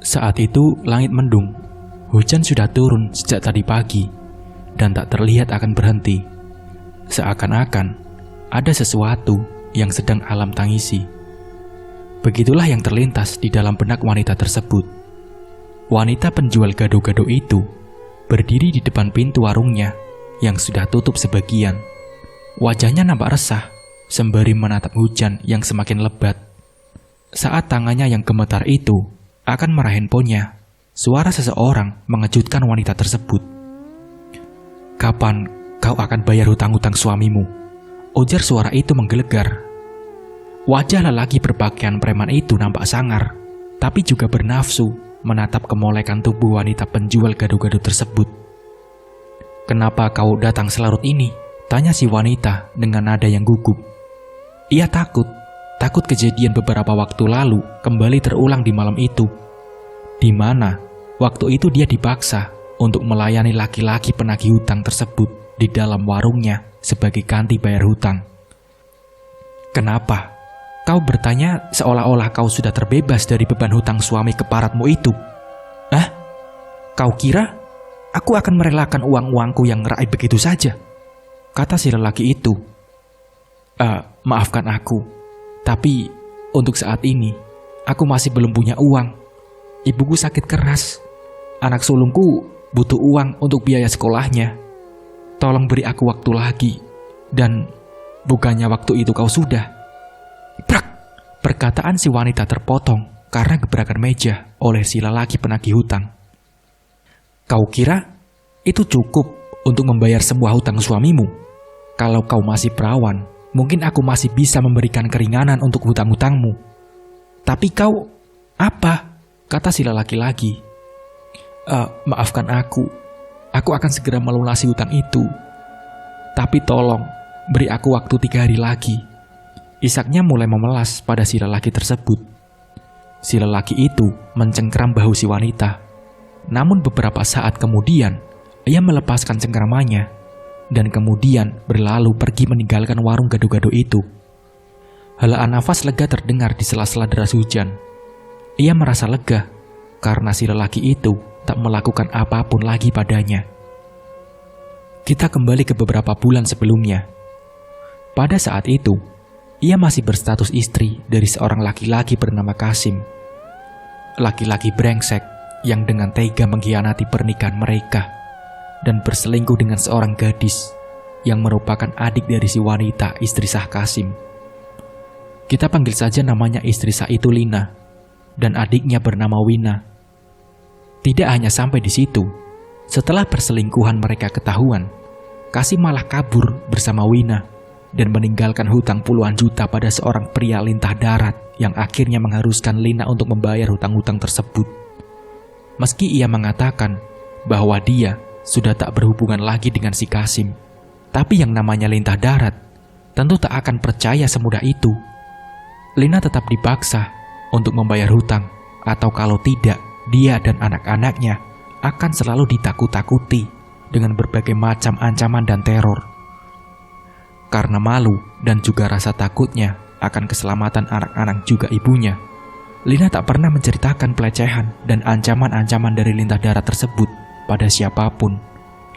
Saat itu langit mendung. Hujan sudah turun sejak tadi pagi dan tak terlihat akan berhenti. Seakan-akan ada sesuatu yang sedang alam tangisi. Begitulah yang terlintas di dalam benak wanita tersebut. Wanita penjual gado-gado itu berdiri di depan pintu warungnya yang sudah tutup sebagian. Wajahnya nampak resah sembari menatap hujan yang semakin lebat. Saat tangannya yang gemetar itu akan meraih handphonenya, suara seseorang mengejutkan wanita tersebut. "Kapan kau akan bayar hutang-hutang suamimu?" ujar suara itu menggelegar. Wajah lelaki berpakaian preman itu nampak sangar, tapi juga bernafsu menatap kemolekan tubuh wanita penjual gado-gado tersebut. "Kenapa kau datang selarut ini?" tanya si wanita dengan nada yang gugup. Ia takut kejadian beberapa waktu lalu kembali terulang di malam itu, di mana waktu itu dia dipaksa untuk melayani laki-laki penagih hutang tersebut di dalam warungnya sebagai ganti bayar hutang. "Kenapa? Kau bertanya seolah-olah kau sudah terbebas dari beban hutang suami keparatmu itu. Hah? Kau kira aku akan merelakan uang-uangku yang raib begitu saja?" kata si lelaki itu. Maafkan aku, tapi untuk saat ini aku masih belum punya uang. Ibuku sakit keras. Anak sulungku butuh uang untuk biaya sekolahnya. Tolong beri aku waktu lagi. Dan bukannya waktu itu kau sudah." Prak! Perkataan si wanita terpotong karena gebrakan meja oleh si lelaki penagih hutang. "Kau kira itu cukup untuk membayar semua hutang suamimu? Kalau kau masih perawan, mungkin aku masih bisa memberikan keringanan untuk hutang-hutangmu. Tapi kau, apa?" kata si lelaki lagi. Maafkan aku akan segera melunasi hutang itu. Tapi tolong, beri aku waktu 3 hari lagi." Isaknya mulai memelas pada si lelaki tersebut. Si lelaki itu mencengkeram bahu si wanita. Namun beberapa saat kemudian, ia melepaskan cengkeramannya dan kemudian berlalu pergi meninggalkan warung gado-gado itu. Helaan nafas lega terdengar di sela-sela deras hujan. Ia merasa lega karena si lelaki itu tak melakukan apapun lagi padanya. Kita kembali ke beberapa bulan sebelumnya. Pada saat itu, ia masih berstatus istri dari seorang laki-laki bernama Kasim. Laki-laki brengsek yang dengan tega mengkhianati pernikahan mereka dan berselingkuh dengan seorang gadis yang merupakan adik dari si wanita istri sah Kasim. Kita panggil saja namanya istri sah itu Lina dan adiknya bernama Wina. Tidak hanya sampai di situ, setelah perselingkuhan mereka ketahuan, Kasim malah kabur bersama Wina dan meninggalkan hutang puluhan juta pada seorang pria lintah darat yang akhirnya mengharuskan Lina untuk membayar hutang-hutang tersebut. Meski ia mengatakan bahwa dia sudah tak berhubungan lagi dengan si Kasim, tapi yang namanya lintah darat tentu tak akan percaya semudah itu. Lina tetap dipaksa untuk membayar hutang, atau kalau tidak, dia dan anak-anaknya akan selalu ditakut-takuti dengan berbagai macam ancaman dan teror. Karena malu dan juga rasa takutnya akan keselamatan anak-anak juga ibunya, Lina tak pernah menceritakan pelecehan dan ancaman-ancaman dari lintah darat tersebut pada siapapun,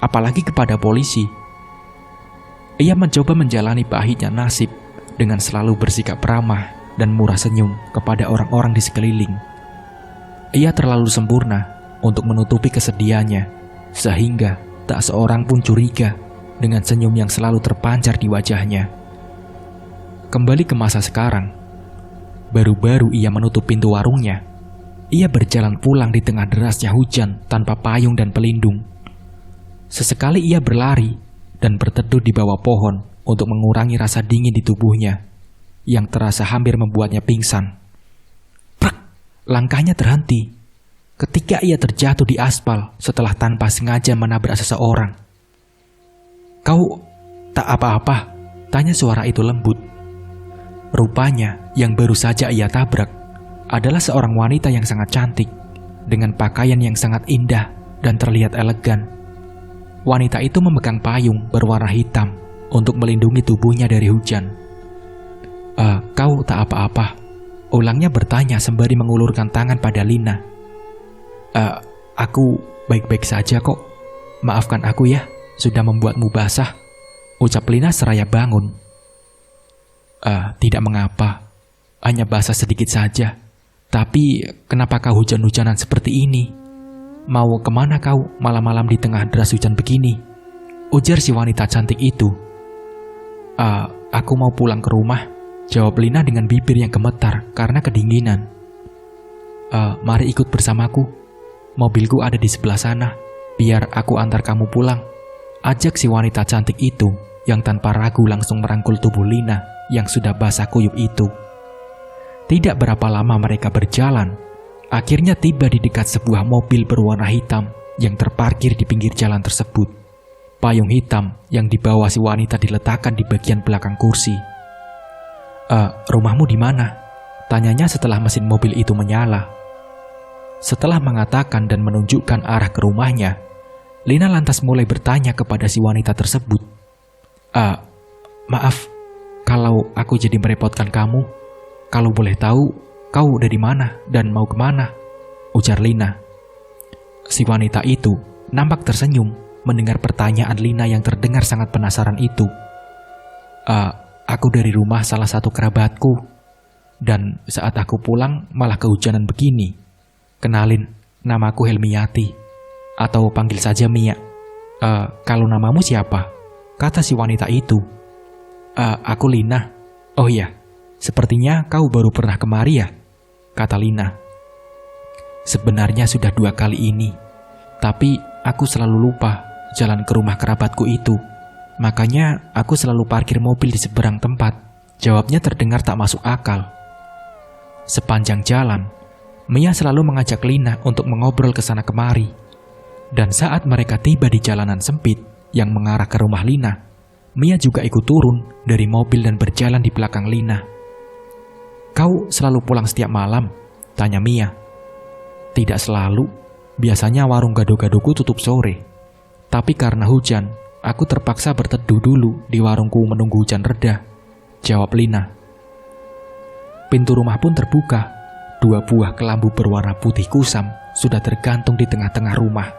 apalagi kepada polisi. Ia mencoba menjalani pahitnya nasib dengan selalu bersikap ramah dan murah senyum kepada orang-orang di sekeliling. Ia terlalu sempurna untuk menutupi kesedihannya, sehingga tak seorang pun curiga dengan senyum yang selalu terpancar di wajahnya. Kembali ke masa sekarang, baru-baru ia menutup pintu warungnya. Ia berjalan pulang di tengah derasnya hujan tanpa payung dan pelindung. Sesekali ia berlari dan berteduh di bawah pohon untuk mengurangi rasa dingin di tubuhnya yang terasa hampir membuatnya pingsan. Prak! Langkahnya terhenti ketika ia terjatuh di aspal setelah tanpa sengaja menabrak seseorang. "Kau tak apa-apa?" tanya suara itu lembut. Rupanya yang baru saja ia tabrak adalah seorang wanita yang sangat cantik dengan pakaian yang sangat indah dan terlihat elegan. Wanita itu memegang payung berwarna hitam untuk melindungi tubuhnya dari hujan. Kau tak apa-apa?" ulangnya bertanya sembari mengulurkan tangan pada Lina. Aku baik-baik saja kok. Maafkan aku ya, sudah membuatmu basah, ucap Lina seraya bangun. Tidak mengapa, hanya basah sedikit saja. Tapi kenapa kau hujan-hujanan seperti ini? Mau kemana kau malam-malam di tengah deras hujan begini? Ujar si wanita cantik itu. Aku mau pulang ke rumah, jawab Lina dengan bibir yang gemetar karena kedinginan. Mari ikut bersamaku. Mobilku ada di sebelah sana. Biar aku antar kamu pulang, ajak si wanita cantik itu yang tanpa ragu langsung merangkul tubuh Lina yang sudah basah kuyup itu. Tidak berapa lama mereka berjalan, akhirnya tiba di dekat sebuah mobil berwarna hitam yang terparkir di pinggir jalan tersebut. Payung hitam yang dibawa si wanita diletakkan di bagian belakang kursi. Rumahmu di mana? Tanyanya setelah mesin mobil itu menyala. Setelah mengatakan dan menunjukkan arah ke rumahnya, Lina lantas mulai bertanya kepada si wanita tersebut. Maaf, kalau aku jadi merepotkan kamu. Kalau boleh tahu, kau dari mana dan mau kemana? Ujar Lina. Si wanita itu nampak tersenyum mendengar pertanyaan Lina yang terdengar sangat penasaran itu. Aku dari rumah salah satu kerabatku. Dan saat aku pulang malah kehujanan begini. Kenalin, namaku Helmiati. Atau panggil saja Mia. Kalau namamu siapa? Kata si wanita itu. Aku Lina. Oh iya, sepertinya kau baru pernah kemari ya? Kata Lina. Sebenarnya sudah 2 kali ini. Tapi aku selalu lupa jalan ke rumah kerabatku itu. Makanya aku selalu parkir mobil di seberang tempat. Jawabnya terdengar tak masuk akal. Sepanjang jalan, Mia selalu mengajak Lina untuk mengobrol ke sana kemari. Dan saat mereka tiba di jalanan sempit yang mengarah ke rumah Lina, Mia juga ikut turun dari mobil dan berjalan di belakang Lina. Kau selalu pulang setiap malam? Tanya Mia. Tidak selalu, biasanya warung gado-gadoku tutup sore. Tapi karena hujan, aku terpaksa berteduh dulu di warungku menunggu hujan reda, jawab Lina. Pintu rumah pun terbuka. 2 buah kelambu berwarna putih kusam sudah tergantung di tengah-tengah rumah.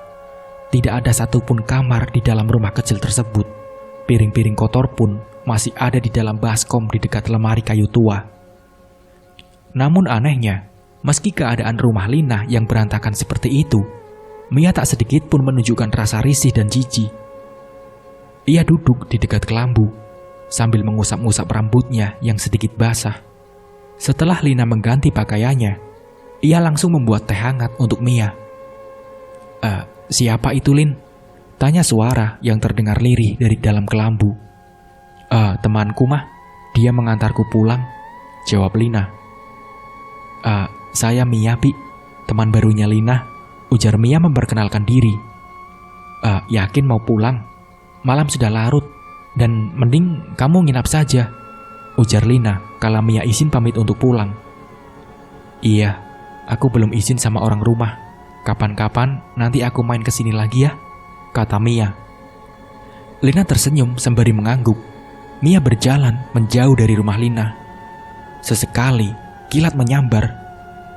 Tidak ada satupun kamar di dalam rumah kecil tersebut. Piring-piring kotor pun masih ada di dalam baskom di dekat lemari kayu tua. Namun anehnya, meski keadaan rumah Lina yang berantakan seperti itu, Mia tak sedikit pun menunjukkan rasa risih dan jijik. Ia duduk di dekat kelambu, sambil mengusap-ngusap rambutnya yang sedikit basah. Setelah Lina mengganti pakaiannya, ia langsung membuat teh hangat untuk Mia. Siapa itu, Lin? Tanya suara yang terdengar lirih dari dalam kelambu. Temanku mah, dia mengantarku pulang, jawab Lina. Saya Mia, Pi, teman barunya Lina, ujar Mia memperkenalkan diri. Yakin mau pulang? Malam sudah larut, dan mending kamu nginap saja, ujar Lina kala Mia izin pamit untuk pulang. Iya, aku belum izin sama orang rumah. Kapan-kapan nanti aku main kesini lagi ya, kata Mia. Lina tersenyum sembari mengangguk. Mia berjalan menjauh dari rumah Lina. Sesekali kilat menyambar,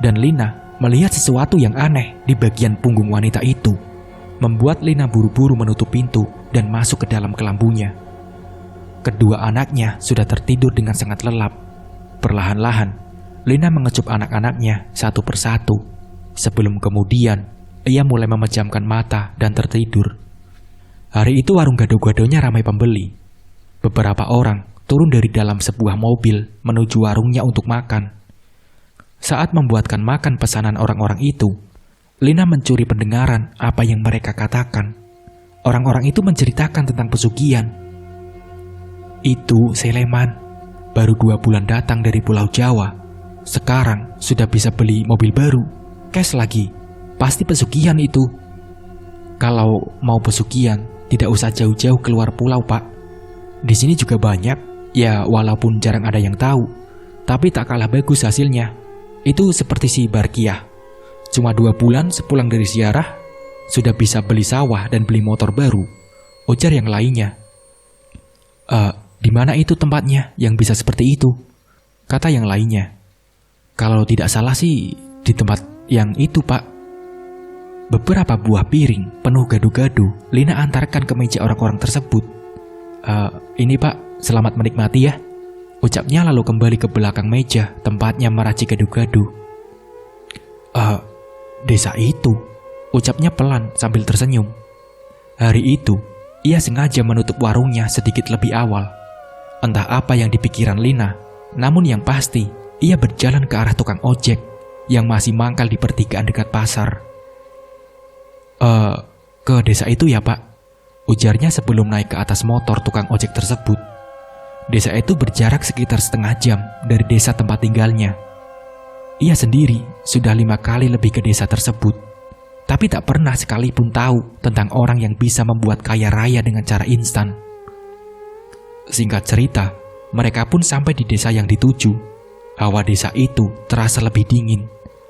dan Lina melihat sesuatu yang aneh di bagian punggung wanita itu, membuat Lina buru-buru menutup pintu dan masuk ke dalam kelambunya. Kedua anaknya sudah tertidur dengan sangat lelap. Perlahan-lahan, Lina mengecup anak-anaknya satu persatu. Sebelum kemudian, ia mulai memejamkan mata dan tertidur. Hari itu warung gado-gadonya ramai pembeli. Beberapa orang turun dari dalam sebuah mobil menuju warungnya untuk makan. Saat membuatkan makan pesanan orang-orang itu, Lina mencuri pendengaran apa yang mereka katakan. Orang-orang itu menceritakan tentang pesugihan. Itu Seleman, baru 2 bulan datang dari Pulau Jawa. Sekarang sudah bisa beli mobil baru, cash lagi. Pasti pesugihan itu. Kalau mau pesugihan, tidak usah jauh-jauh keluar pulau, Pak. Di sini juga banyak, ya walaupun jarang ada yang tahu, tapi tak kalah bagus hasilnya. Itu seperti si Barkiah. Cuma 2 bulan sepulang dari ziarah, sudah bisa beli sawah dan beli motor baru, ujar yang lainnya. Di mana itu tempatnya yang bisa seperti itu? Kata yang lainnya. Kalau tidak salah sih di tempat yang itu, Pak. Beberapa buah piring penuh gado-gado Lina antarkan ke meja orang-orang tersebut. Ini Pak, selamat menikmati ya, ucapnya lalu kembali ke belakang meja tempatnya meracik gado-gado. Desa itu, ucapnya pelan sambil tersenyum. Hari itu, ia sengaja menutup warungnya sedikit lebih awal. Entah apa yang dipikiran Lina, namun yang pasti, ia berjalan ke arah tukang ojek yang masih mangkal di pertigaan dekat pasar. Ke desa itu ya Pak, ujarnya sebelum naik ke atas motor tukang ojek tersebut. Desa itu berjarak sekitar setengah jam dari desa tempat tinggalnya. Ia sendiri sudah 5 kali lebih ke desa tersebut, tapi tak pernah sekalipun tahu tentang orang yang bisa membuat kaya raya dengan cara instan. Singkat cerita, mereka pun sampai di desa yang dituju. Hawa desa itu terasa lebih dingin,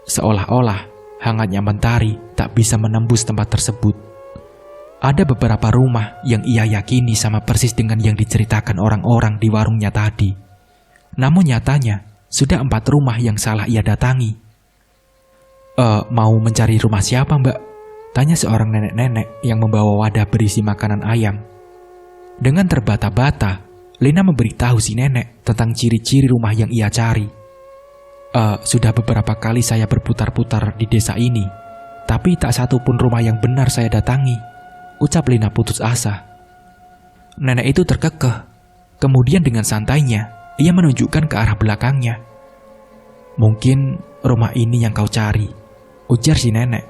seolah-olah hangatnya mentari tak bisa menembus tempat tersebut. Ada beberapa rumah yang ia yakini sama persis dengan yang diceritakan orang-orang di warungnya tadi. Namun nyatanya, sudah 4 rumah yang salah ia datangi. Mau mencari rumah siapa Mbak? Tanya seorang nenek-nenek yang membawa wadah berisi makanan ayam. Dengan terbata-bata, Lina memberitahu si nenek tentang ciri-ciri rumah yang ia cari. Sudah beberapa kali saya berputar-putar di desa ini, tapi tak satu pun rumah yang benar saya datangi, ucap Lina putus asa. Nenek itu terkekeh. Kemudian dengan santainya, ia menunjukkan ke arah belakangnya. Mungkin rumah ini yang kau cari, ujar si nenek.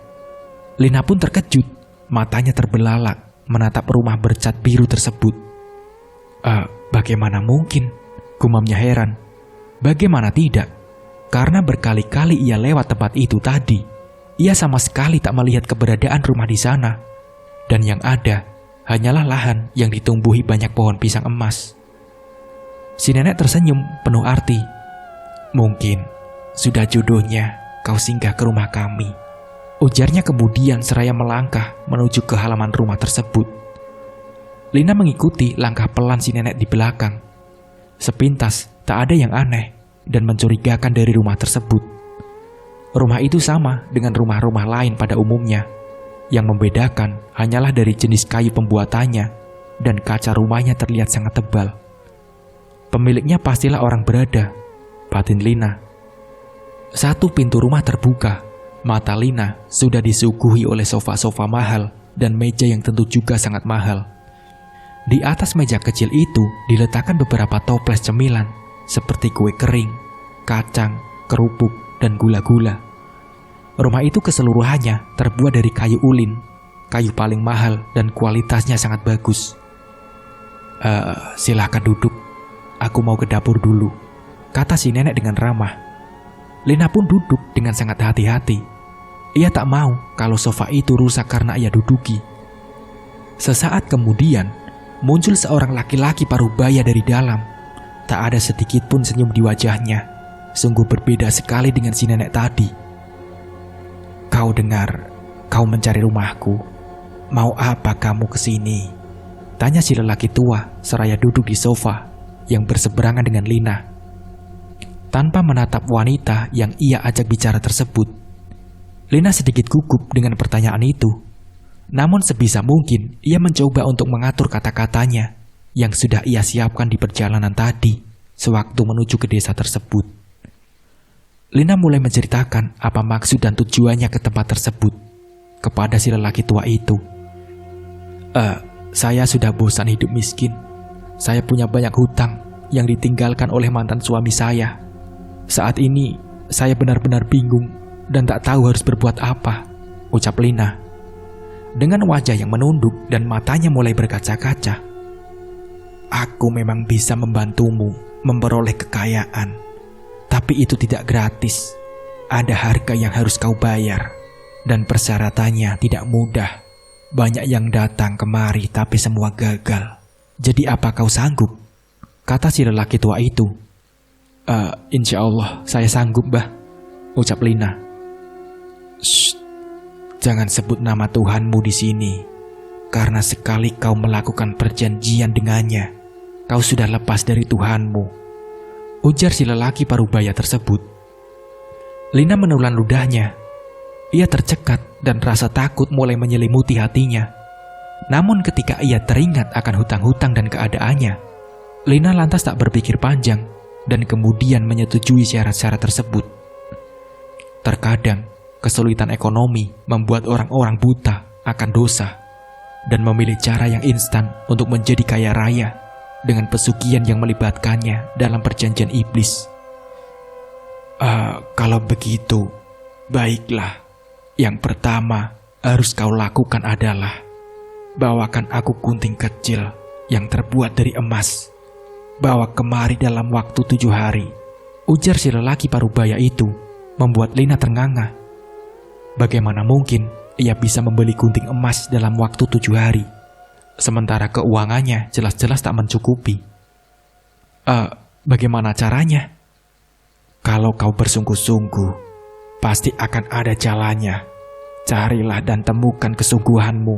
Lina pun terkejut, matanya terbelalak menatap rumah bercat biru tersebut. Bagaimana mungkin? Gumamnya heran. Bagaimana tidak? Karena berkali-kali ia lewat tempat itu tadi, ia sama sekali tak melihat keberadaan rumah di sana. Dan yang ada, hanyalah lahan yang ditumbuhi banyak pohon pisang emas. Si nenek tersenyum penuh arti. Mungkin sudah jodohnya kau singgah ke rumah kami, ujarnya kemudian seraya melangkah menuju ke halaman rumah tersebut. Lina mengikuti langkah pelan si nenek di belakang. Sepintas tak ada yang aneh dan mencurigakan dari rumah tersebut. Rumah itu sama dengan rumah-rumah lain pada umumnya. Yang membedakan hanyalah dari jenis kayu pembuatannya dan kaca rumahnya terlihat sangat tebal. Pemiliknya pastilah orang berada, batin Lina. Satu pintu rumah terbuka. Mata Lina sudah disuguhi oleh sofa-sofa mahal dan meja yang tentu juga sangat mahal. Di atas meja kecil itu diletakkan beberapa toples cemilan seperti kue kering, kacang, kerupuk, dan gula-gula. Rumah itu keseluruhannya terbuat dari kayu ulin, kayu paling mahal dan kualitasnya sangat bagus. Silahkan duduk, aku mau ke dapur dulu, kata si nenek dengan ramah. Lina pun duduk dengan sangat hati-hati. Ia tak mau kalau sofa itu rusak karena ia duduki. Sesaat kemudian, muncul seorang laki-laki parubaya dari dalam. Tak ada sedikit pun senyum di wajahnya. Sungguh berbeda sekali dengan si nenek tadi. Kau dengar, kau mencari rumahku. Mau apa kamu kesini? Tanya si lelaki tua seraya duduk di sofa yang berseberangan dengan Lina. Tanpa menatap wanita yang ia ajak bicara tersebut, Lina sedikit gugup dengan pertanyaan itu. Namun sebisa mungkin ia mencoba untuk mengatur kata-katanya yang sudah ia siapkan di perjalanan tadi sewaktu menuju ke desa tersebut. Lina mulai menceritakan apa maksud dan tujuannya ke tempat tersebut kepada si lelaki tua itu. Saya sudah bosan hidup miskin. Saya punya banyak hutang yang ditinggalkan oleh mantan suami saya. Saat ini saya benar-benar bingung dan tak tahu harus berbuat apa, ucap Lina. Dengan wajah yang menunduk dan matanya mulai berkaca-kaca. Aku memang bisa membantumu memperoleh kekayaan, tapi itu tidak gratis. Ada harga yang harus kau bayar, dan persyaratannya tidak mudah. Banyak yang datang kemari tapi semua gagal. Jadi apa kau sanggup? Kata si lelaki tua itu. Insya Allah saya sanggup, Mbah, ucap Lina. Shh, jangan sebut nama Tuhanmu di sini, karena sekali kau melakukan perjanjian dengannya, kau sudah lepas dari Tuhanmu, ujar si lelaki parubaya tersebut. Lina menelan ludahnya. Ia tercekat dan rasa takut mulai menyelimuti hatinya. Namun ketika ia teringat akan hutang-hutang dan keadaannya, Lina lantas tak berpikir panjang dan kemudian menyetujui syarat-syarat tersebut. Terkadang, kesulitan ekonomi membuat orang-orang buta akan dosa dan memilih cara yang instan untuk menjadi kaya raya dengan pesugihan yang melibatkannya dalam perjanjian iblis. Kalau begitu, baiklah. Yang pertama harus kau lakukan adalah bawakan aku gunting kecil yang terbuat dari emas. Bawa kemari dalam waktu 7 hari, ujar si lelaki parubaya itu, membuat Lina ternganga. Bagaimana mungkin ia bisa membeli gunting emas dalam waktu 7 hari, sementara keuangannya jelas-jelas tak mencukupi. Bagaimana caranya? Kalau kau bersungguh-sungguh, pasti akan ada jalannya. Carilah dan temukan kesungguhanmu,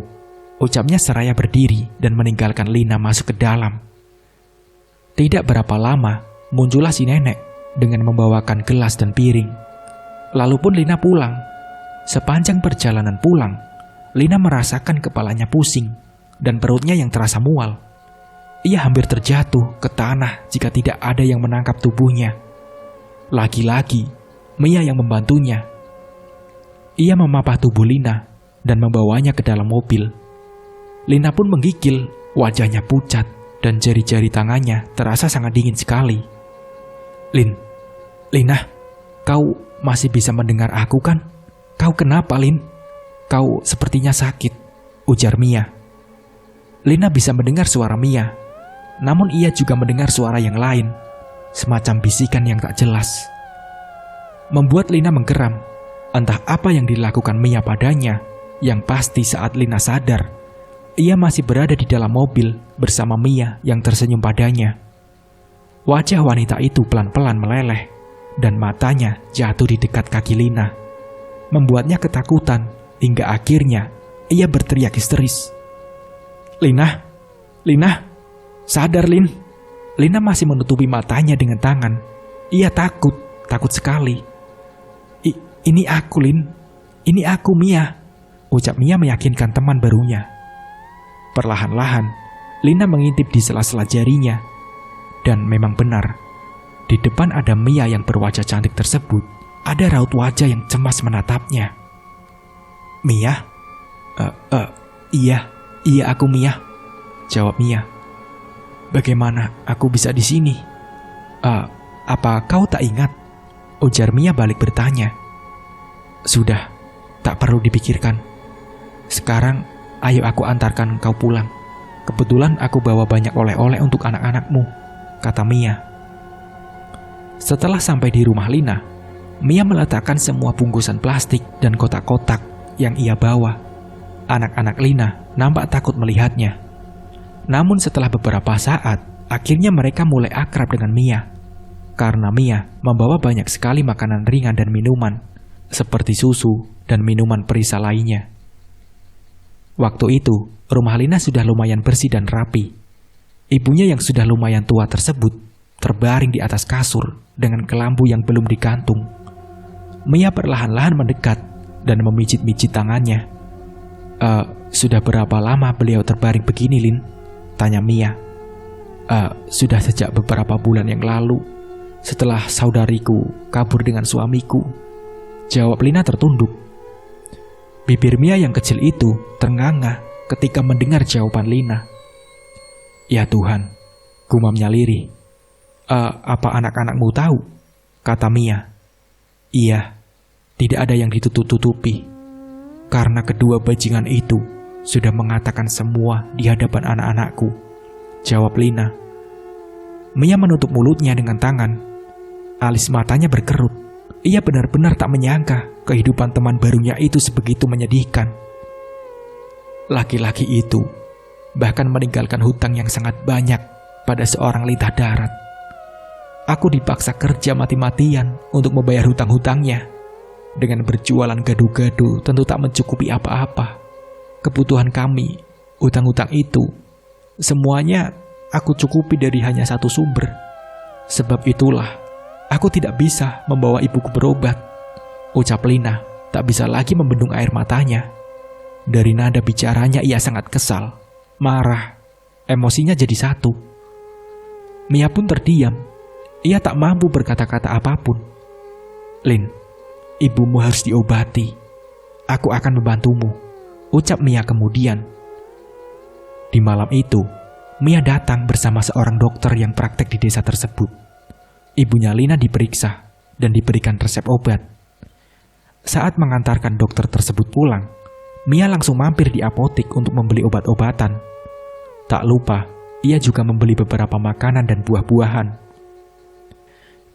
ucapnya seraya berdiri dan meninggalkan Lina masuk ke dalam. Tidak berapa lama, muncullah si nenek dengan membawakan gelas dan piring. Lalu pun Lina pulang. Sepanjang perjalanan pulang, Lina merasakan kepalanya pusing dan perutnya yang terasa mual. Ia hampir terjatuh ke tanah jika tidak ada yang menangkap tubuhnya. Lagi-lagi, Mia yang membantunya. Ia memapah tubuh Lina dan membawanya ke dalam mobil. Lina pun menggigil, wajahnya pucat dan jari-jari tangannya terasa sangat dingin sekali. Lina, kau masih bisa mendengar aku kan? Kau kenapa, Lin? Kau sepertinya sakit, ujar Mia. Lina bisa mendengar suara Mia, namun ia juga mendengar suara yang lain, semacam bisikan yang tak jelas. Membuat Lina menggeram, entah apa yang dilakukan Mia padanya. Yang pasti saat Lina sadar, ia masih berada di dalam mobil bersama Mia yang tersenyum padanya. Wajah wanita itu pelan-pelan meleleh dan matanya jatuh di dekat kaki Lina, membuatnya ketakutan hingga akhirnya ia berteriak histeris. Lina, sadar Lin. Lina masih menutupi matanya dengan tangan. Ia takut sekali. Ini aku, Lin. Ini aku, Mia, ucap Mia meyakinkan teman barunya. Perlahan-lahan, Lina mengintip di sela-sela jarinya. Dan memang benar, di depan ada Mia yang berwajah cantik tersebut, ada raut wajah yang cemas menatapnya. Mia? Iya aku Mia, jawab Mia. Bagaimana aku bisa di sini? Apa kau tak ingat? Ujar Mia balik bertanya. Sudah, tak perlu dipikirkan. Sekarang, ayo aku antarkan kau pulang. Kebetulan aku bawa banyak oleh-oleh untuk anak-anakmu, kata Mia. Setelah sampai di rumah Lina, Mia meletakkan semua bungkusan plastik dan kotak-kotak yang ia bawa. Anak-anak Lina nampak takut melihatnya. Namun setelah beberapa saat, akhirnya mereka mulai akrab dengan Mia. Karena Mia membawa banyak sekali makanan ringan dan minuman, seperti susu dan minuman perisa lainnya. Waktu itu, rumah Lina sudah lumayan bersih dan rapi. Ibunya yang sudah lumayan tua tersebut terbaring di atas kasur dengan kelambu yang belum digantung. Mia perlahan-lahan mendekat dan memijit-mijit tangannya. Sudah berapa lama beliau terbaring begini, Lin? Tanya Mia. Sudah sejak beberapa bulan yang lalu, setelah saudariku kabur dengan suamiku, jawab Lina tertunduk. Bibir Mia yang kecil itu ternganga ketika mendengar jawaban Lina. Ya Tuhan, gumamnya lirih. Apa anak-anakmu tahu? Kata Mia. Iya, tidak ada yang ditutup-tutupi. Karena kedua bajingan itu sudah mengatakan semua di hadapan anak-anakku, jawab Lina. Mia menutup mulutnya dengan tangan. Alis matanya berkerut. Ia benar-benar tak menyangka kehidupan teman barunya itu sebegitu menyedihkan. Laki-laki itu bahkan meninggalkan hutang yang sangat banyak pada seorang lintah darat. Aku dipaksa kerja mati-matian untuk membayar hutang-hutangnya. Dengan berjualan gado-gado tentu tak mencukupi apa-apa. Kebutuhan kami, hutang-hutang itu, semuanya aku cukupi dari hanya satu sumber. Sebab itulah, aku tidak bisa membawa ibuku berobat, ucap Lina, tak bisa lagi membendung air matanya. Dari nada bicaranya ia sangat kesal, marah, emosinya jadi satu. Mia pun terdiam. Ia tak mampu berkata-kata apapun. "Lin, ibumu harus diobati. Aku akan membantumu," ucap Mia kemudian. Di malam itu, Mia datang bersama seorang dokter yang praktek di desa tersebut. Ibunya Lina diperiksa dan diberikan resep obat. Saat mengantarkan dokter tersebut pulang, Mia langsung mampir di apotik untuk membeli obat-obatan. Tak lupa, ia juga membeli beberapa makanan dan buah-buahan.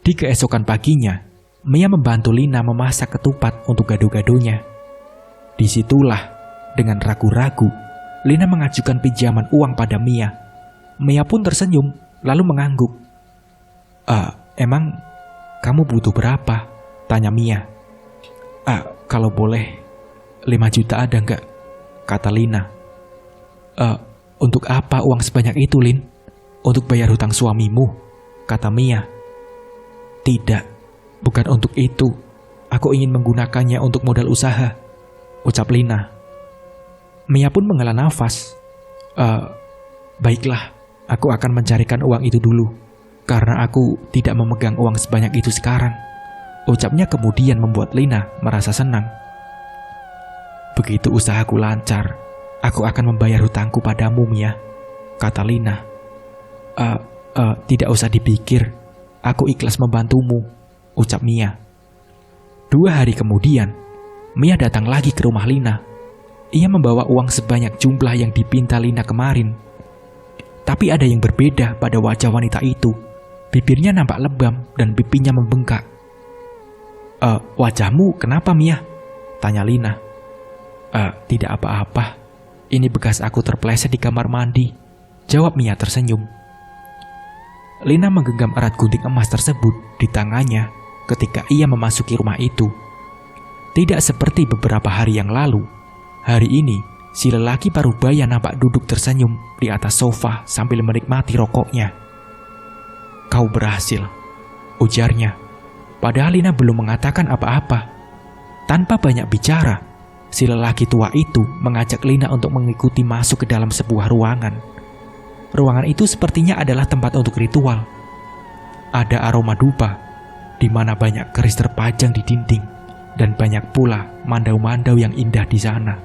Di keesokan paginya, Mia membantu Lina memasak ketupat untuk gado-gadonya. Disitulah, dengan ragu-ragu, Lina mengajukan pinjaman uang pada Mia. Mia pun tersenyum, lalu mengangguk. Emang kamu butuh berapa?" tanya Mia. Kalau boleh, 5 juta ada nggak?" kata Lina. Untuk apa uang sebanyak itu, Lin? Untuk bayar hutang suamimu?" kata Mia. "Tidak, bukan untuk itu. Aku ingin menggunakannya untuk modal usaha," ucap Lina. Mia pun menghela nafas. Baiklah, aku akan mencarikan uang itu dulu, karena aku tidak memegang uang sebanyak itu sekarang," ucapnya kemudian membuat Lina merasa senang. "Begitu usahaku lancar, aku akan membayar hutangku padamu, Mia," kata Lina. Tidak usah dipikir, aku ikhlas membantumu," ucap Mia. 2 hari kemudian, Mia datang lagi ke rumah Lina. Ia membawa uang sebanyak jumlah yang dipinta Lina kemarin. Tapi ada yang berbeda pada wajah wanita itu. Bibirnya nampak lebam dan pipinya membengkak. Wajahmu kenapa, Mia?" tanya Lina. Tidak apa-apa. Ini bekas aku terpleset di kamar mandi," jawab Mia tersenyum. Lina menggenggam erat gunting emas tersebut di tangannya ketika ia memasuki rumah itu. Tidak seperti beberapa hari yang lalu. Hari ini, si lelaki parubaya nampak duduk tersenyum di atas sofa sambil menikmati rokoknya. "Kau berhasil," ujarnya. Padahal Lina belum mengatakan apa-apa. Tanpa banyak bicara, si lelaki tua itu mengajak Lina untuk mengikuti masuk ke dalam sebuah ruangan. Ruangan itu sepertinya adalah tempat untuk ritual. Ada aroma dupa, di mana banyak keris terpajang di dinding, dan banyak pula mandau-mandau yang indah di sana.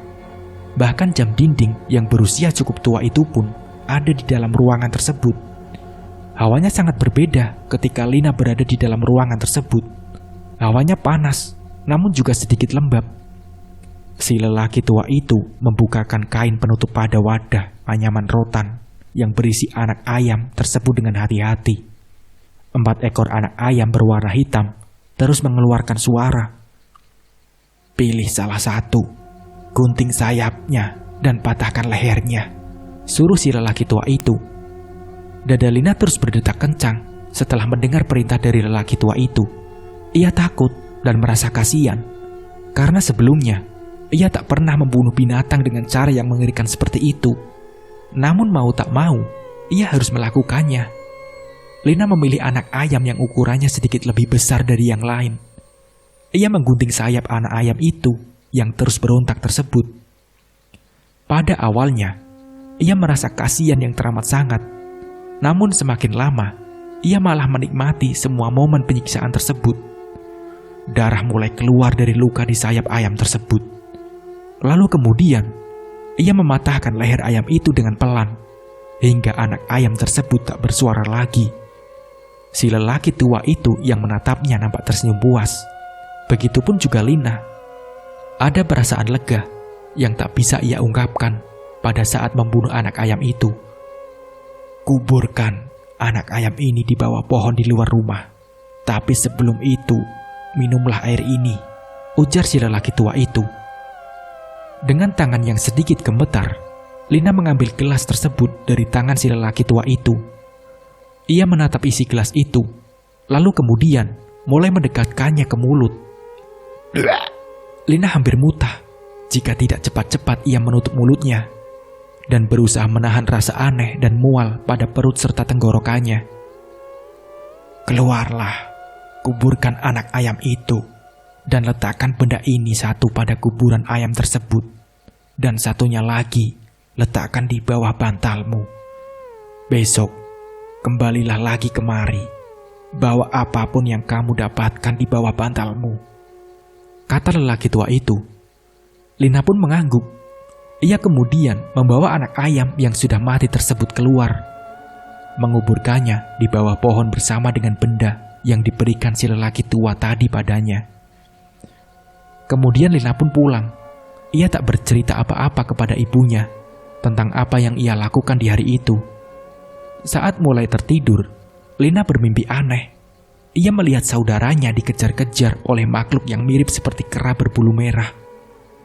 Bahkan jam dinding yang berusia cukup tua itu pun ada di dalam ruangan tersebut. Hawanya sangat berbeda ketika Lina berada di dalam ruangan tersebut. Hawanya panas, namun juga sedikit lembab. Si lelaki tua itu membukakan kain penutup pada wadah anyaman rotan yang berisi anak ayam tersebut dengan hati-hati. 4 ekor anak ayam berwarna hitam terus mengeluarkan suara. "Pilih salah satu, gunting sayapnya dan patahkan lehernya," suruh si lelaki tua itu. Dada Lina terus berdetak kencang setelah mendengar perintah dari lelaki tua itu. Ia takut dan merasa kasihan, karena sebelumnya ia tak pernah membunuh binatang dengan cara yang mengerikan seperti itu. Namun mau tak mau, ia harus melakukannya. Lina memilih anak ayam yang ukurannya sedikit lebih besar dari yang lain. Ia menggunting sayap anak ayam itu yang terus berontak tersebut. Pada awalnya, ia merasa kasihan yang teramat sangat. Namun semakin lama, ia malah menikmati semua momen penyiksaan tersebut. Darah mulai keluar dari luka di sayap ayam tersebut. Lalu kemudian, ia mematahkan leher ayam itu dengan pelan, hingga anak ayam tersebut tak bersuara lagi. Si lelaki tua itu yang menatapnya nampak tersenyum puas. Begitupun juga Lina. Ada perasaan lega yang tak bisa ia ungkapkan pada saat membunuh anak ayam itu. "Kuburkan anak ayam ini di bawah pohon di luar rumah. Tapi sebelum itu, minumlah air ini," ujar si lelaki tua itu. Dengan tangan yang sedikit gemetar, Lina mengambil gelas tersebut dari tangan si lelaki tua itu. Ia menatap isi gelas itu, lalu kemudian mulai mendekatkannya ke mulut. Lina hampir muntah jika tidak cepat-cepat ia menutup mulutnya dan berusaha menahan rasa aneh dan mual pada perut serta tenggorokannya. "Keluarlah, kuburkan anak ayam itu, dan letakkan benda ini satu pada kuburan ayam tersebut, dan satunya lagi letakkan di bawah bantalmu. Besok, kembalilah lagi kemari, bawa apapun yang kamu dapatkan di bawah bantalmu," kata lelaki tua itu. Lina pun mengangguk. Ia kemudian membawa anak ayam yang sudah mati tersebut keluar, menguburkannya di bawah pohon bersama dengan benda yang diberikan si lelaki tua tadi padanya. Kemudian Lina pun pulang. Ia tak bercerita apa-apa kepada ibunya tentang apa yang ia lakukan di hari itu. Saat mulai tertidur, Lina bermimpi aneh. Ia melihat saudaranya dikejar-kejar oleh makhluk yang mirip seperti kera berbulu merah.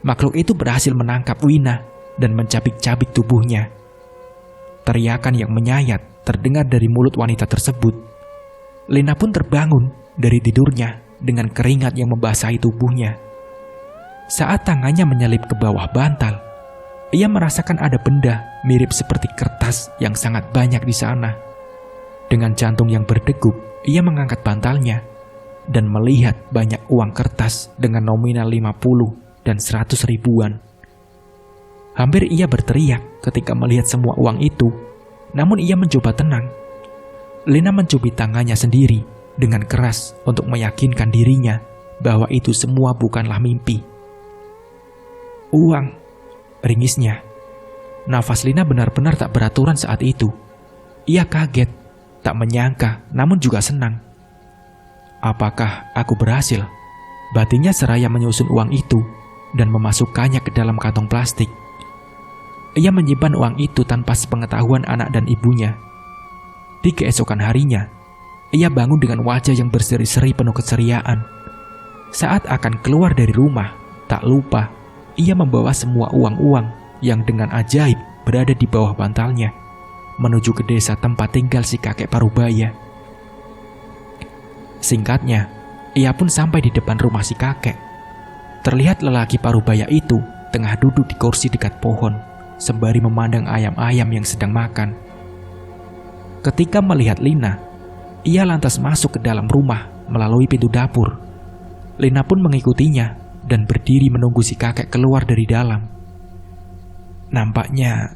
Makhluk itu berhasil menangkap Wina dan mencabik-cabik tubuhnya. Teriakan yang menyayat terdengar dari mulut wanita tersebut. Lina pun terbangun dari tidurnya dengan keringat yang membasahi tubuhnya. Saat tangannya menyelip ke bawah bantal, ia merasakan ada benda mirip seperti kertas yang sangat banyak di sana. Dengan jantung yang berdegup, ia mengangkat bantalnya dan melihat banyak uang kertas dengan nominal 50 dan 100 ribuan. Hampir ia berteriak ketika melihat semua uang itu, namun ia mencoba tenang. Lina mencubit tangannya sendiri dengan keras untuk meyakinkan dirinya bahwa itu semua bukanlah mimpi. "Uang," ringisnya. Nafas Lina benar-benar tak beraturan saat itu. Ia kaget, tak menyangka, namun juga senang. Apakah aku berhasil? Batinnya seraya menyusun uang itu dan memasukkannya ke dalam kantong plastik. Ia menyimpan uang itu tanpa sepengetahuan anak dan ibunya. Di keesokan harinya, ia bangun dengan wajah yang berseri-seri penuh keceriaan. Saat akan keluar dari rumah, tak lupa ia membawa semua uang-uang yang dengan ajaib berada di bawah bantalnya menuju ke desa tempat tinggal si kakek Parubaya. Singkatnya, ia pun sampai di depan rumah si kakek. Terlihat lelaki Parubaya itu tengah duduk di kursi dekat pohon sembari memandang ayam-ayam yang sedang makan. Ketika melihat Lina, ia lantas masuk ke dalam rumah melalui pintu dapur. Lina pun mengikutinya dan berdiri menunggu si kakek keluar dari dalam. "Nampaknya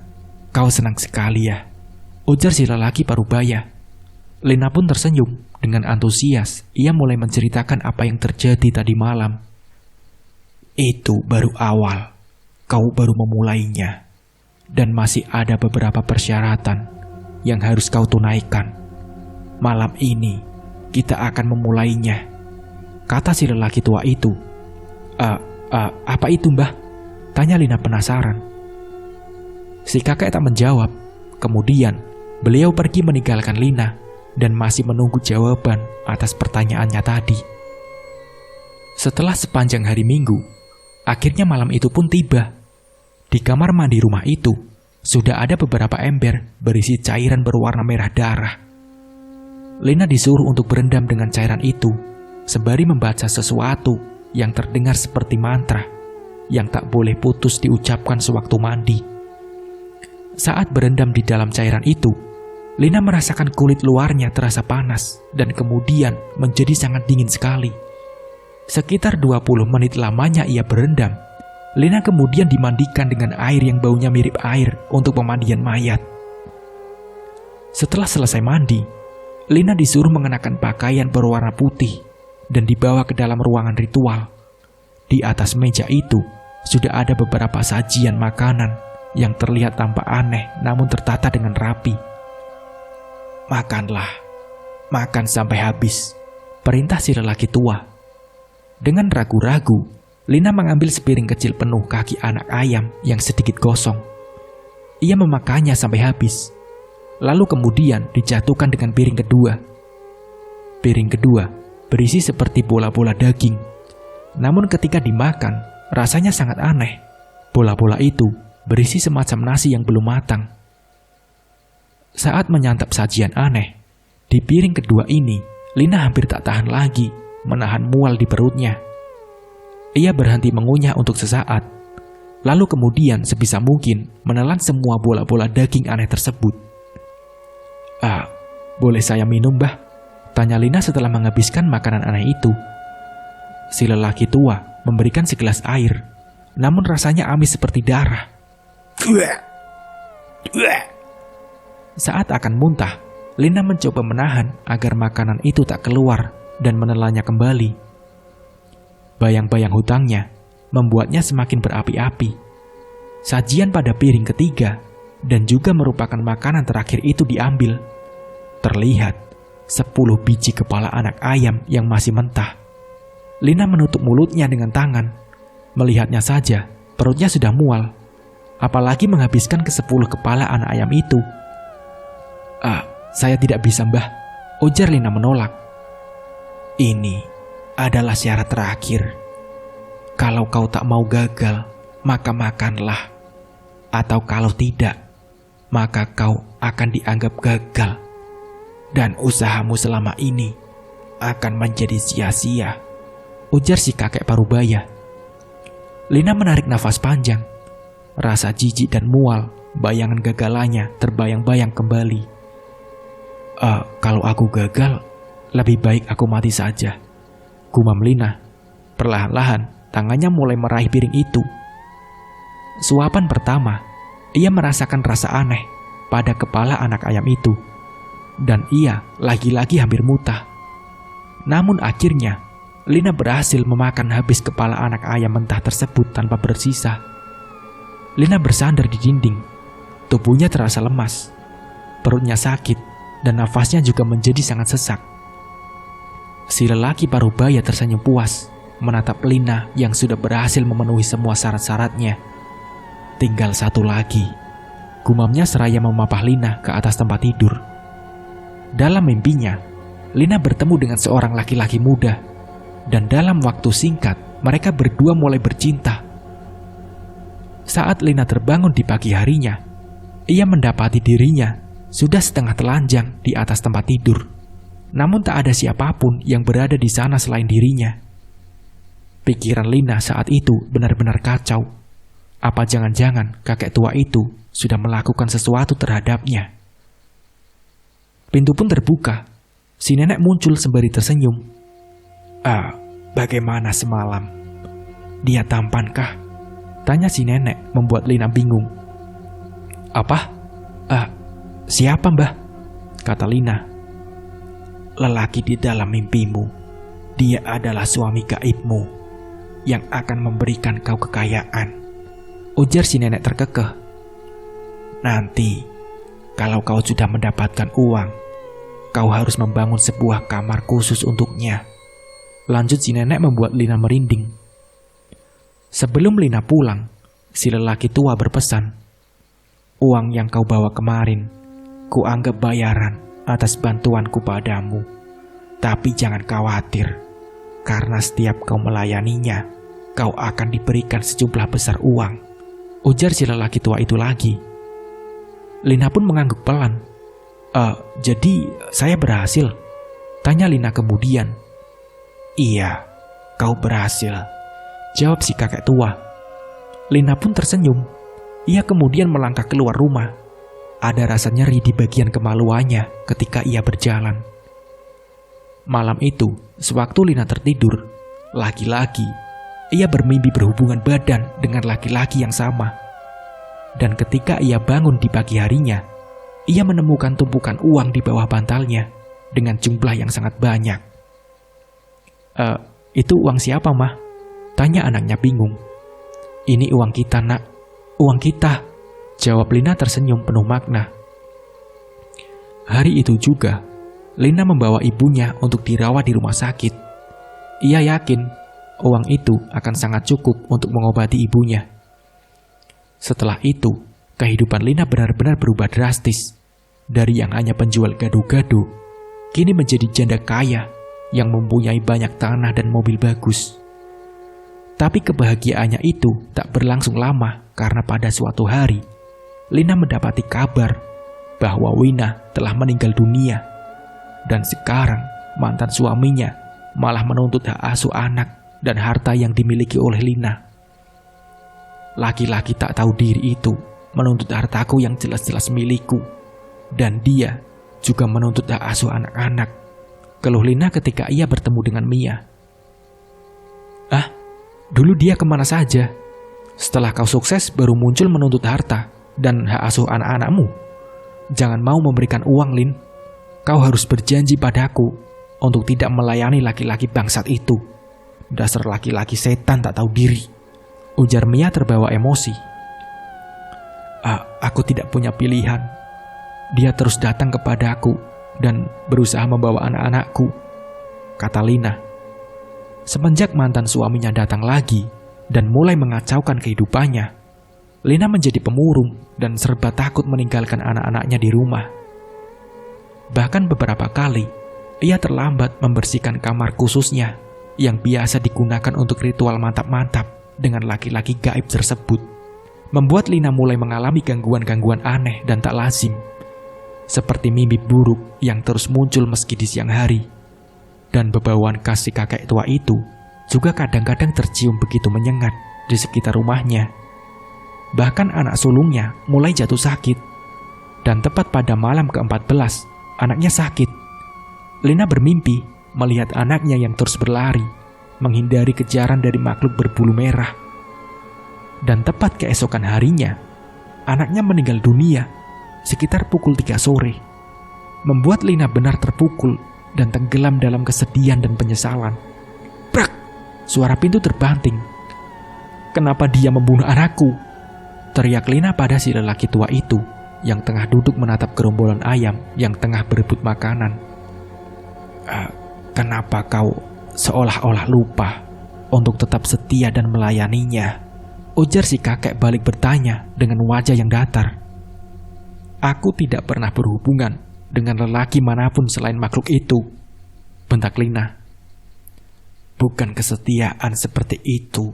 kau senang sekali ya," ujar si lelaki Parubaya. Lina pun tersenyum dengan antusias. Ia mulai menceritakan apa yang terjadi tadi malam. "Itu baru awal. Kau baru memulainya. Dan masih ada beberapa persyaratan yang harus kau tunaikan. Malam ini kita akan memulainya," kata si lelaki tua itu. Apa itu, Mbah?" tanya Lina penasaran. Si kakek tak menjawab. Kemudian beliau pergi meninggalkan Lina dan masih menunggu jawaban atas pertanyaannya tadi. Setelah sepanjang hari Minggu, akhirnya malam itu pun tiba. Di kamar mandi rumah itu, sudah ada beberapa ember berisi cairan berwarna merah darah. Lina disuruh untuk berendam dengan cairan itu, sembari membaca sesuatu yang terdengar seperti mantra, yang tak boleh putus diucapkan sewaktu mandi. Saat berendam di dalam cairan itu, Lina merasakan kulit luarnya terasa panas dan kemudian menjadi sangat dingin sekali. Sekitar 20 menit lamanya ia berendam. Lina kemudian dimandikan dengan air yang baunya mirip air untuk pemandian mayat. Setelah selesai mandi, Lina disuruh mengenakan pakaian berwarna putih dan dibawa ke dalam ruangan ritual. Di atas meja itu sudah ada beberapa sajian makanan yang terlihat tampak aneh namun tertata dengan rapi. "Makanlah, makan sampai habis," perintah si lelaki tua. Dengan ragu-ragu, Lina mengambil sepiring kecil penuh kaki anak ayam yang sedikit gosong. Ia memakannya sampai habis, lalu kemudian dijatuhkan dengan piring kedua. Piring kedua berisi seperti bola-bola daging. Namun ketika dimakan, rasanya sangat aneh. Bola-bola itu berisi semacam nasi yang belum matang. Saat menyantap sajian aneh, di piring kedua ini, Lina hampir tak tahan lagi menahan mual di perutnya. Ia berhenti mengunyah untuk sesaat, lalu kemudian sebisa mungkin menelan semua bola-bola daging aneh tersebut. "Boleh saya minum, Mbah?" tanya Lina setelah menghabiskan makanan aneh itu. Si lelaki tua memberikan segelas air, namun rasanya amis seperti darah. Saat akan muntah, Lina mencoba menahan agar makanan itu tak keluar dan menelannya kembali. Bayang-bayang hutangnya membuatnya semakin berapi-api. Sajian pada piring ketiga dan juga merupakan makanan terakhir itu diambil. Terlihat 10 biji kepala anak ayam yang masih mentah. Lina menutup mulutnya dengan tangan. Melihatnya saja, perutnya sudah mual. Apalagi menghabiskan ke-10 kepala anak ayam itu. Saya tidak bisa, Mbah, ujar Lina menolak. Ini adalah syarat terakhir. Kalau kau tak mau gagal, maka makanlah. Atau kalau tidak, maka kau akan dianggap gagal. Dan usahamu selama ini akan menjadi sia-sia, ujar si kakek parubaya. Lina menarik nafas panjang. Rasa jijik dan mual, bayangan gagalannya terbayang-bayang kembali. Kalau aku gagal, lebih baik aku mati saja, gumam Lina. Perlahan-lahan, tangannya mulai meraih piring itu. Suapan pertama, ia merasakan rasa aneh pada kepala anak ayam itu. Dan ia lagi-lagi hampir muntah. Namun akhirnya, Lina berhasil memakan habis kepala anak ayam mentah tersebut tanpa bersisa. Lina bersandar di dinding. Tubuhnya terasa lemas. Perutnya sakit dan nafasnya juga menjadi sangat sesak. Si lelaki parubaya tersenyum puas menatap Lina yang sudah berhasil memenuhi semua syarat-syaratnya. Tinggal satu lagi, gumamnya seraya memapah Lina ke atas tempat tidur. Dalam mimpinya, Lina bertemu dengan seorang laki-laki muda, dan dalam waktu singkat mereka berdua mulai bercinta. Saat Lina terbangun di pagi harinya, ia mendapati dirinya sudah setengah telanjang di atas tempat tidur. Namun tak ada siapapun yang berada di sana selain dirinya. Pikiran Lina saat itu benar-benar kacau. Apa jangan-jangan kakek tua itu sudah melakukan sesuatu terhadapnya? Pintu pun terbuka. Si nenek muncul sembari tersenyum. Bagaimana semalam? Dia tampankah? Tanya si nenek membuat Lina bingung. Apa? Siapa, Mbah? Kata Lina. Lelaki di dalam mimpimu. Dia adalah suami gaibmu yang akan memberikan kau kekayaan, ujar si nenek terkekeh. Nanti, kalau kau sudah mendapatkan uang, kau harus membangun sebuah kamar khusus untuknya. Lanjut si nenek membuat Lina merinding. Sebelum Lina pulang, si lelaki tua berpesan, uang yang kau bawa kemarin, ku anggap bayaran atas bantuanku padamu. Tapi jangan khawatir, karena setiap kau melayaninya, kau akan diberikan sejumlah besar uang, ujar si lelaki tua itu lagi. Lina pun mengangguk pelan. Jadi saya berhasil? Tanya Lina kemudian. Iya, kau berhasil, jawab si kakek tua. Lina pun tersenyum. Ia kemudian melangkah keluar rumah. Ada rasa nyeri di bagian kemaluannya ketika ia berjalan. Malam itu, sewaktu Lina tertidur, lagi-lagi ia bermimpi berhubungan badan dengan laki-laki yang sama. Dan ketika ia bangun di pagi harinya, ia menemukan tumpukan uang di bawah bantalnya dengan jumlah yang sangat banyak. Itu uang siapa, Mah? Tanya anaknya bingung. Ini uang kita, Nak. Uang kita, jawab Lina tersenyum penuh makna. Hari itu juga, Lina membawa ibunya untuk dirawat di rumah sakit. Ia yakin uang itu akan sangat cukup untuk mengobati ibunya. Setelah itu, kehidupan Lina benar-benar berubah drastis. Dari yang hanya penjual gado-gado, kini menjadi janda kaya yang mempunyai banyak tanah dan mobil bagus. Tapi kebahagiaannya itu tak berlangsung lama karena pada suatu hari, Lina mendapati kabar bahwa Wina telah meninggal dunia. Dan sekarang mantan suaminya malah menuntut hak asuh anak dan harta yang dimiliki oleh Lina. Laki-laki tak tahu diri itu menuntut hartaku yang jelas-jelas milikku. Dan dia juga menuntut hak asuh anak-anak, keluh Lina ketika ia bertemu dengan Mia. Dulu dia kemana saja? Setelah kau sukses baru muncul menuntut harta dan hak asuh anak-anakmu. Jangan mau memberikan uang, Lin. Kau harus berjanji padaku untuk tidak melayani laki-laki bangsat itu. Dasar laki-laki setan tak tahu diri, ujar Mia terbawa emosi. Aku tidak punya pilihan. Dia terus datang kepadaku dan berusaha membawa anak-anakku, kata Lina. Semenjak mantan suaminya datang lagi dan mulai mengacaukan kehidupannya, Lina menjadi pemurung dan serba takut meninggalkan anak-anaknya di rumah. Bahkan beberapa kali, ia terlambat membersihkan kamar khususnya yang biasa digunakan untuk ritual mantap-mantap dengan laki-laki gaib tersebut, membuat Lina mulai mengalami gangguan-gangguan aneh dan tak lazim, seperti mimpi buruk yang terus muncul meski di siang hari. Dan bebauan kasih kakek tua itu juga kadang-kadang tercium begitu menyengat di sekitar rumahnya. Bahkan anak sulungnya mulai jatuh sakit. Dan tepat pada malam ke-14, anaknya sakit. Lina bermimpi melihat anaknya yang terus berlari, menghindari kejaran dari makhluk berbulu merah. Dan tepat keesokan harinya, anaknya meninggal dunia sekitar pukul 3 sore, membuat Lina benar terpukul dan tenggelam dalam kesedihan dan penyesalan. Brak! Suara pintu terbanting. Kenapa dia membunuh anakku? Teriak Lina pada si lelaki tua itu yang tengah duduk menatap gerombolan ayam yang tengah berebut makanan. Kenapa kau seolah-olah lupa untuk tetap setia dan melayaninya? Ujar si kakek balik bertanya dengan wajah yang datar. Aku tidak pernah berhubungan dengan lelaki manapun selain makhluk itu, bentak Lina. Bukan kesetiaan seperti itu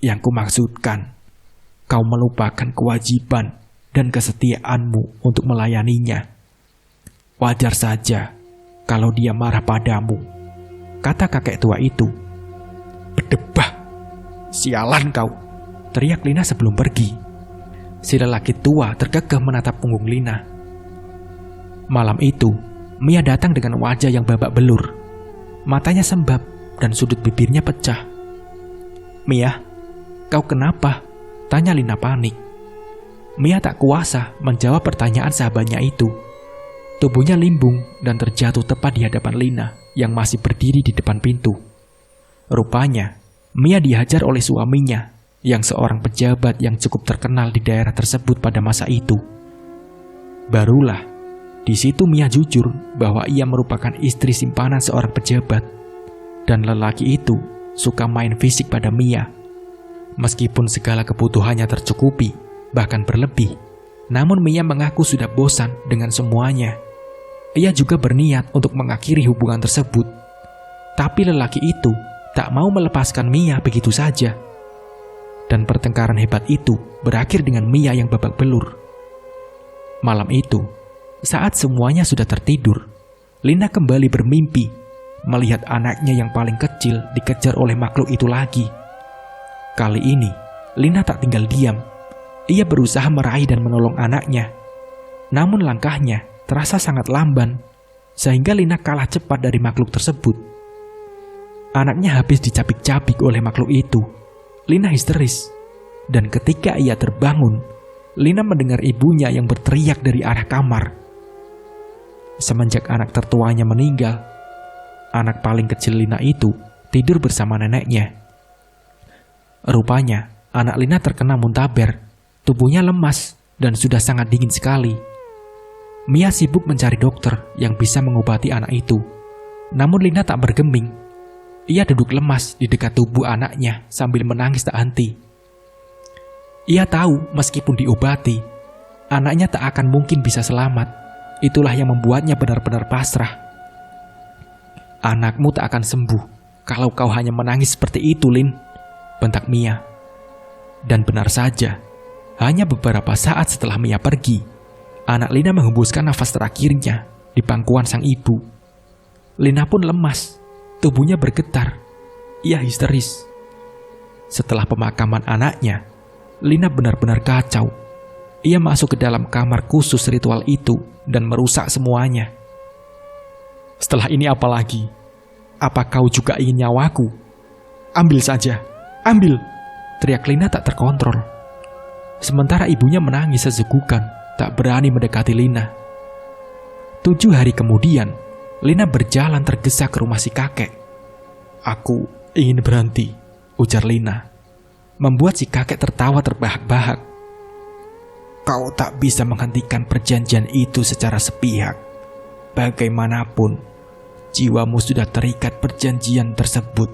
yang kumaksudkan. Kau melupakan kewajiban dan kesetiaanmu untuk melayaninya. Wajar saja kalau dia marah padamu, kata kakek tua itu. Berdebah, sialan kau, teriak Lina sebelum pergi. Si lelaki tua terkekeh menatap punggung Lina. Malam itu, Mia datang dengan wajah yang babak belur. Matanya sembab dan sudut bibirnya pecah. Mia, kau kenapa? Tanya Lina panik. Mia tak kuasa menjawab pertanyaan sahabatnya itu. Tubuhnya limbung dan terjatuh tepat di hadapan Lina yang masih berdiri di depan pintu. Rupanya, Mia dihajar oleh suaminya yang seorang pejabat yang cukup terkenal di daerah tersebut pada masa itu. Barulah di situ Mia jujur bahwa ia merupakan istri simpanan seorang pejabat, dan lelaki itu suka main fisik pada Mia. Meskipun segala kebutuhannya tercukupi, bahkan berlebih, namun Mia mengaku sudah bosan dengan semuanya. Ia juga berniat untuk mengakhiri hubungan tersebut, tapi lelaki itu tak mau melepaskan Mia begitu saja. Dan pertengkaran hebat itu berakhir dengan Mia yang babak belur. Malam itu, saat semuanya sudah tertidur, Lina kembali bermimpi melihat anaknya yang paling kecil dikejar oleh makhluk itu lagi. Kali ini, Lina tak tinggal diam. Ia berusaha meraih dan menolong anaknya. Namun langkahnya terasa sangat lamban, sehingga Lina kalah cepat dari makhluk tersebut. Anaknya habis dicabik-cabik oleh makhluk itu. Lina histeris, dan ketika ia terbangun, Lina mendengar ibunya yang berteriak dari arah kamar. Semenjak anak tertuanya meninggal, anak paling kecil Lina itu tidur bersama neneknya. Rupanya, anak Lina terkena muntaber, tubuhnya lemas dan sudah sangat dingin sekali. Mia sibuk mencari dokter yang bisa mengobati anak itu. Namun Lina tak bergeming. Ia duduk lemas di dekat tubuh anaknya sambil menangis tak henti. Ia tahu meskipun diobati, anaknya tak akan mungkin bisa selamat. Itulah yang membuatnya benar-benar pasrah. Anakmu tak akan sembuh kalau kau hanya menangis seperti itu, Lin, bentak Mia. Dan benar saja, hanya beberapa saat setelah Mia pergi, anak Lina menghembuskan nafas terakhirnya di pangkuan sang ibu. Lina pun lemas, tubuhnya bergetar. Ia histeris. Setelah pemakaman anaknya, Lina benar-benar kacau. Ia masuk ke dalam kamar khusus ritual itu dan merusak semuanya. Setelah ini apa lagi? Apa kau juga ingin nyawaku? Ambil saja, Ambil!" teriak Lina tak terkontrol. Sementara ibunya menangis sesegukan, tak berani mendekati Lina. 7 hari kemudian, Lina berjalan tergesa ke rumah si kakek. "Aku ingin berhenti," ujar Lina, membuat si kakek tertawa terbahak-bahak. "Kau tak bisa menghentikan perjanjian itu secara sepihak. Bagaimanapun, jiwamu sudah terikat perjanjian tersebut.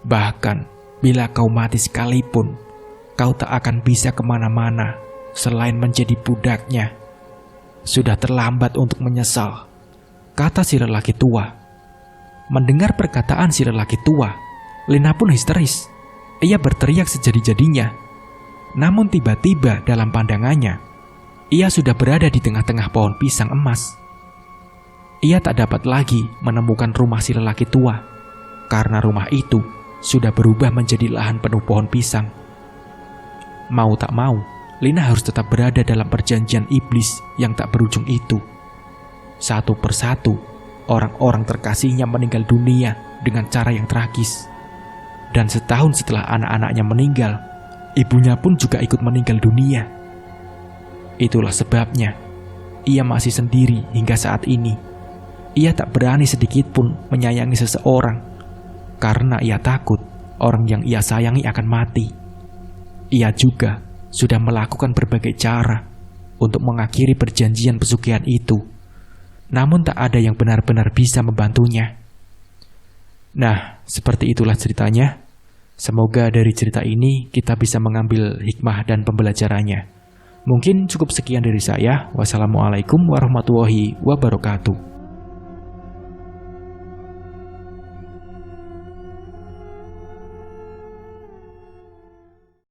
Bahkan, bila kau mati sekalipun, kau tak akan bisa kemana-mana selain menjadi budaknya. Sudah terlambat untuk menyesal," kata si lelaki tua. Mendengar perkataan si lelaki tua, Lina pun histeris. Ia berteriak sejadi-jadinya. Namun tiba-tiba dalam pandangannya, ia sudah berada di tengah-tengah pohon pisang emas. Ia tak dapat lagi menemukan rumah si lelaki tua, karena rumah itu sudah berubah menjadi lahan penuh pohon pisang. Mau tak mau, Lina harus tetap berada dalam perjanjian iblis yang tak berujung itu. Satu persatu, orang-orang terkasihnya meninggal dunia dengan cara yang tragis. Dan setahun setelah anak-anaknya meninggal, ibunya pun juga ikut meninggal dunia. Itulah sebabnya, ia masih sendiri hingga saat ini. Ia tak berani sedikit pun menyayangi seseorang, karena ia takut orang yang ia sayangi akan mati. Ia juga sudah melakukan berbagai cara untuk mengakhiri perjanjian pesugihan itu, namun tak ada yang benar-benar bisa membantunya. Nah, seperti itulah ceritanya. Semoga dari cerita ini kita bisa mengambil hikmah dan pembelajarannya. Mungkin cukup sekian dari saya. Wassalamualaikum warahmatullahi wabarakatuh.